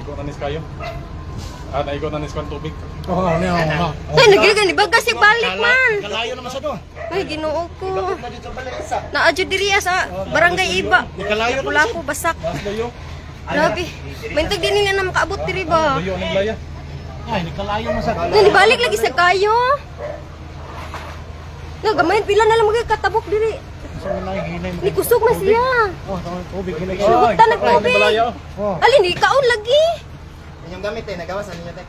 Naigo na nis kayo. Naigo na nis kong tubig. Oo, niya. Ay, nagigan, di ba kasi balik man? Kalayo naman sa do. Ay, ginoo ko. Naadyo diri sa barangay Iba. Kalayo Wala ko, basak. Mas layo. Grabe. Bintag din nila na makaabot diri ba? Layo ng laya. Ay, kalayo man sa. Balik lagi sa kayo. Gamay, pila na lang magkatabok diri. Sa mga hinay mo. Ni kusog man siya. Oh, tubig hinay. Sugot ta nagtubig. Oh. Alin, di kaon lagi. Yung gamit nagawa sa ninyo te.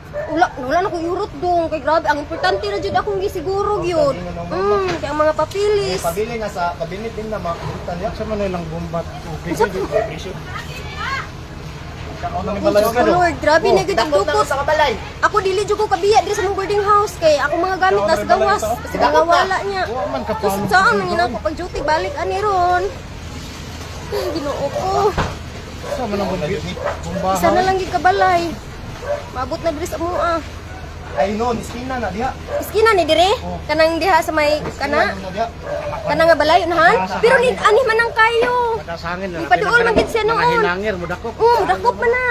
Wala na ko yurot dong. Kay grabe, ang importante na jud akong gisiguro gyud. Kaya ang mga papilis. Pabili na sa kabinet din na makulitan ya. Sa man lang bombat tubig. Oh Lord, grabe na gud ang dukot. Sa kabalay. Ako dili jud ko kabiya diri sa mong boarding house kay ako mga gamit nas gawas kasi mga wala niya. Wa man ka Sus, saan man ako pag duty balik ani ron. Ay, Ginoo ko. Sa man lang bomba. Isa na lang gid kabalay. Maabot na diri sa mua. Ay no, iskina na diha. Iskina ni dire kanang diha sa may kana. Ano diha? Kana nga balay unahan. Pero ni ani man ang kayo. Kasangin na. Di pa doon man gid siya noon. Hinangir mo dako. Oo, dakop man na.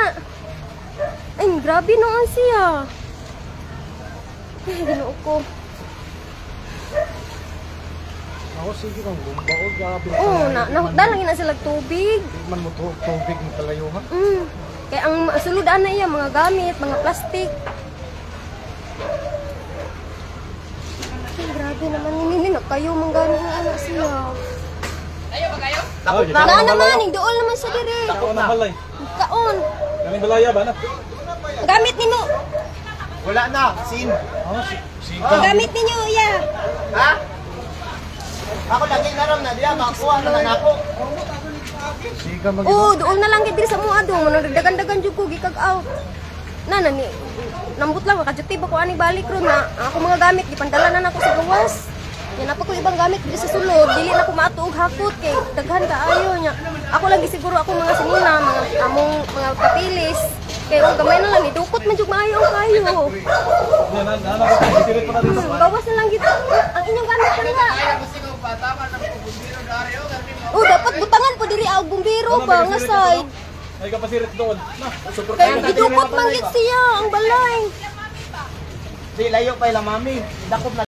Ay, grabe noon siya. Ay, Ginoo ko. Ako sige kang bomba o grabe. Oo, nahutdan lang na sila tubig. Di man mo tubig mo kalayo ha. Kaya ang suludan na iya, mga gamit, mga plastic. Ay, grabe naman nini na kayo mang gamit ng anak siya. Takot na. Na naman, doon naman siya dire. Ako na balay. Kaon. Kaning balaya ba na? Gamit ninyo. Wala na, sin. Oh, Gamit ninyo, iya. Ha? Ako lagi na ram na diha makuha na nako. siga mag. Oo, doon na lang gid dire sa mga adong, nagdagan-dagan jud ko gikag out. Na ni nambut lang makajutib ako ani balik ron na ako mga gamit gipandala na nako sa gawas. Yan ako ibang gamit diri sa sulod, dili na ko maatuog hakot kay daghan kaayo nya. Ako lagi siguro ako mga sinina, mga among mga papilis. Kay og gamay na lang idukot man jud maayo ang kayo. Yan, anak ko. Isirit pa na rin. Bawas na lang gid ang inyong gamit kanila. Oh, dapat butangan po diri ang bumbiro ba nga side. Ay kapasirit doon. Na, super Kaya idukot man gid siya ang balay. Di layo pa ila mami. Dakop na